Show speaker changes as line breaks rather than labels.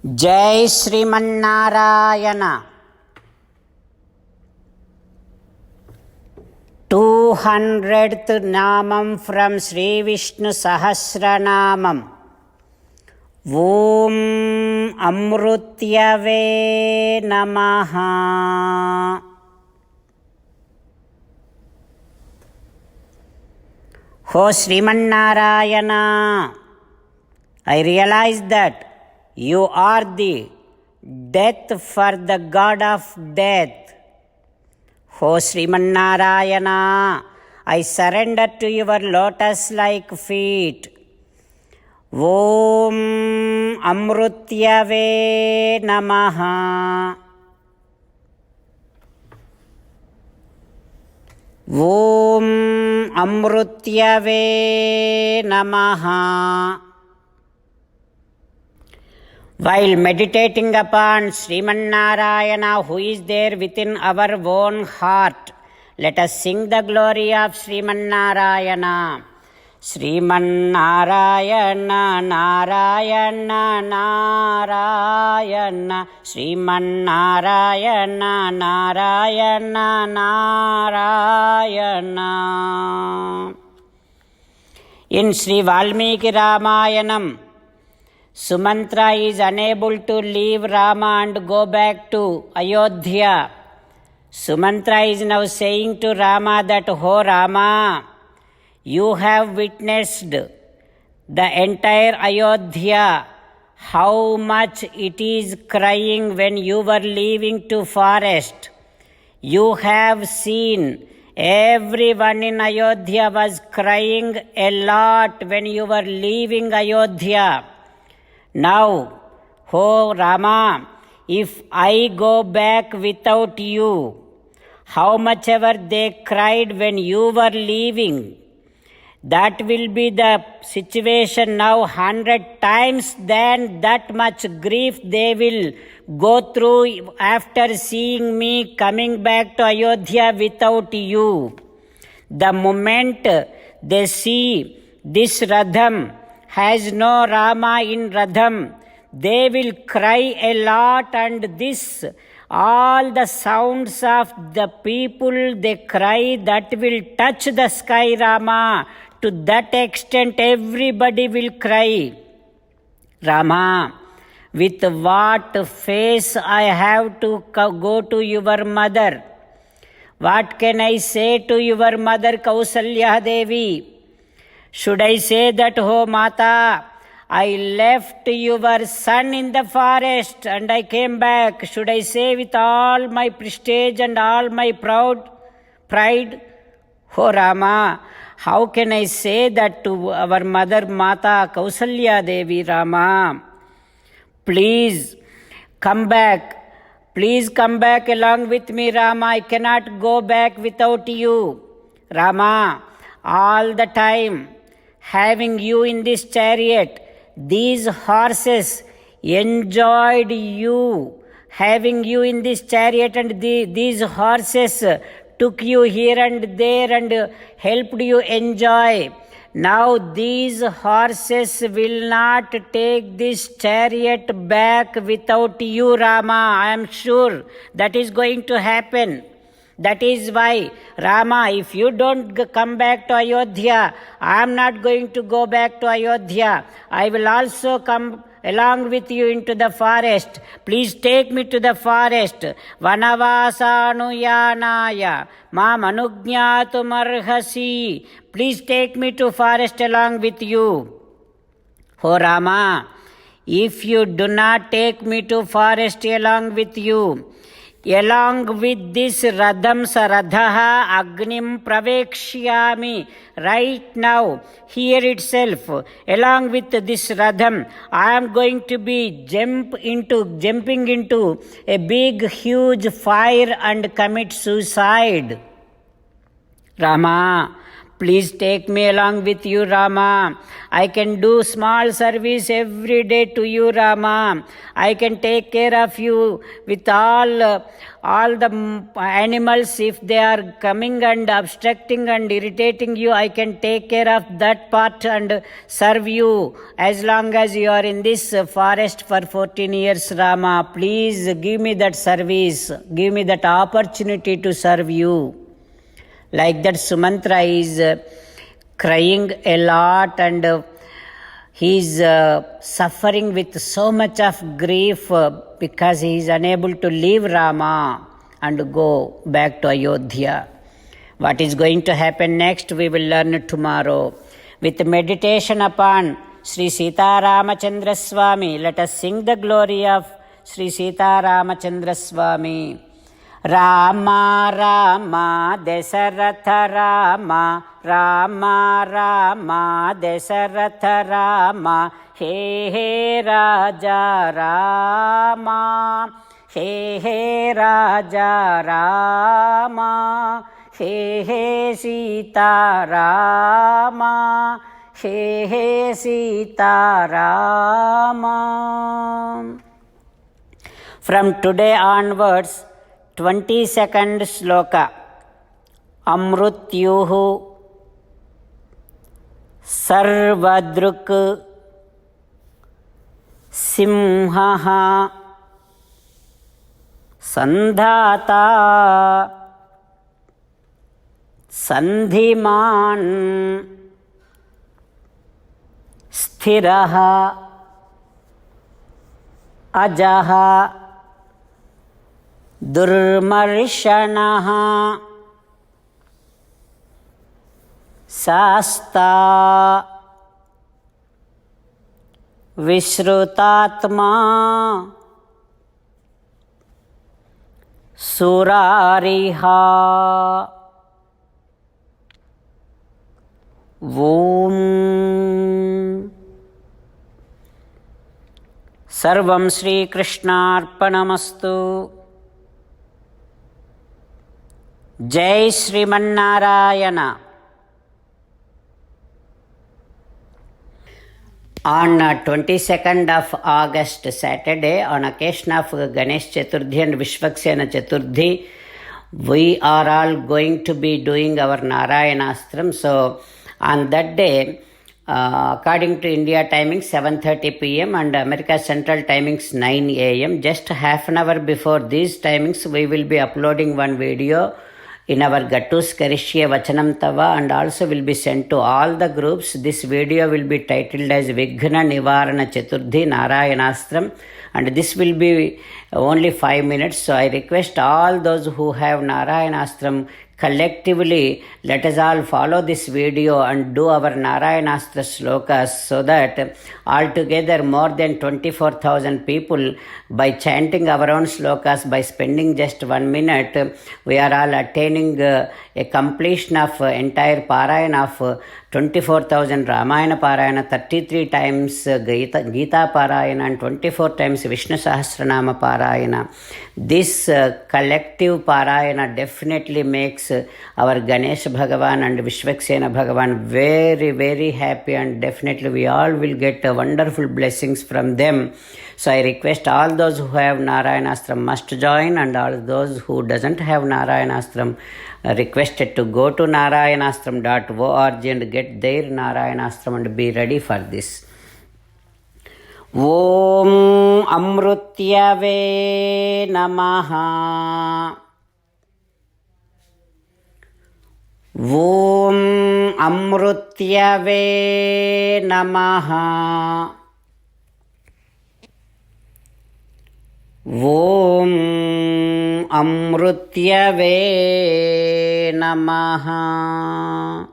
जय श्रीमन्नारायण। 200th नामं from Sri Vishnu Sahasranamam. Om Amrutyave Namaha. Ho Srimannarayana, I realize that you are the death for the God of death. O Srimannarayana, I surrender to your lotus-like feet. Om Amrutyave Namaha. Om Amrutyave Namaha. While meditating upon Srimannarayana, who is there within our own heart, let us sing the glory of Srimannarayana. Srimannarayana, Narayana, Narayana, Srimannarayana, Narayana, Narayana. In Sri Valmiki Ramayanam, Sumantra is unable to leave Rama and go back to Ayodhya. Sumantra is now saying to Rama that, "Oh Rama, you have witnessed the entire Ayodhya, how much it is crying when you were leaving to forest. You have seen everyone in Ayodhya was crying a lot when you were leaving Ayodhya. Now, oh Rama, if I go back without you, how much ever they cried when you were leaving, that will be the situation now 100 times than that much grief they will go through after seeing me coming back to Ayodhya without you. The moment they see this Radham has no Rama in Radham, they will cry a lot, and this, all the sounds of the people they cry, that will touch the sky, Rama. To that extent everybody will cry. Rama, with what face I have to go to your mother? What can I say to your mother Kausalya Devi? Should I say that, "Oh Mata, I left your son in the forest and I came back"? Should I say with all my prestige and all my pride? Oh Rama, how can I say that to our mother Mata Kausalya Devi? Rama, please come back. Please come back along with me, Rama. I cannot go back without you. Rama, all the time having you in this chariot, these horses enjoyed you. Having you in this chariot, and these horses took you here and there and helped you enjoy. Now these horses will not take this chariot back without you, Rama. I am sure that is going to happen. That is why, Rama, if you don't come back to Ayodhya, I am not going to go back to Ayodhya. I will also come along with you into the forest. Please take me to the forest. Vanavasanuyanaya mam anugnatum arhasi. Please take me to forest along with you. Oh Rama, if you do not take me to forest along with you, along with this Radham Saradhaha Agnim Pravekshyami, right now, here itself, along with this Radham, I am going to be jumping into a big, huge fire and commit suicide. Rama, Please take me along with you, Rama. I can do small service every day to you, Rama. I can take care of you with all the animals. If they are coming and obstructing and irritating you, I can take care of that part and serve you as long as you are in this forest for 14 years, Rama. Please give me that service. Give me that opportunity to serve you. Like that, Sumantra is crying a lot and he is suffering with so much of grief because he is unable to leave Rama and go back to Ayodhya. What is going to happen next, we will learn tomorrow. With meditation upon Sri Sita Ramachandra Swami, let us sing the glory of Sri Sita Ramachandra Swami. Rama Rama Dasaratha Rama, Rama Rama Dasaratha Rama, He He Raja Rama, He He Raja Rama, He He Sita Rama, He He Sita Rama. From today onwards, 22nd sloka. Amrutyuhu sarvadruk simhaha sandhata sandhiman sthiraha ajaha Durmarshanaha Sasta Vishrutatma Surariha Om Sarvam Shri Krishnarpanamastu. Jai Sriman Narayana. On 22nd of August, Saturday, on occasion of Ganesh Chaturthi and Vishwaksena Chaturthi, we are all going to be doing our Narayanastram. So, on that day, according to India timing 7:30 p.m. and America Central timings 9 a.m., just half an hour before these timings, we will be uploading one video in our Gattus Karishya Vachanam Tava and also will be sent to all the groups. This video will be titled as Vighna Nivarana Chaturthi Narayanastram and this will be only 5 minutes. So I request all those who have Narayanastram collectively, let us all follow this video and do our Narayanastra slokas so that altogether more than 24,000 people, by chanting our own slokas, by spending just 1 minute, we are all attaining a completion of entire Parayana of 24,000 Ramayana Parayana, 33 times Gita Parayana and 24 times Vishnu Sahasranama Parayana. This collective Parayana definitely makes our Ganesh Bhagavan and Vishwaksena Bhagavan very, very happy and definitely we all will get wonderful blessings from them. So I request all those who have Narayanastram must join and all those who doesn't have Narayanastram requested to go to narayanastram.org and get their Narayanastram and be ready for this. Om Amrutyave Namaha. Om Amrutyave Namaha. Om Amrutyave Namaha.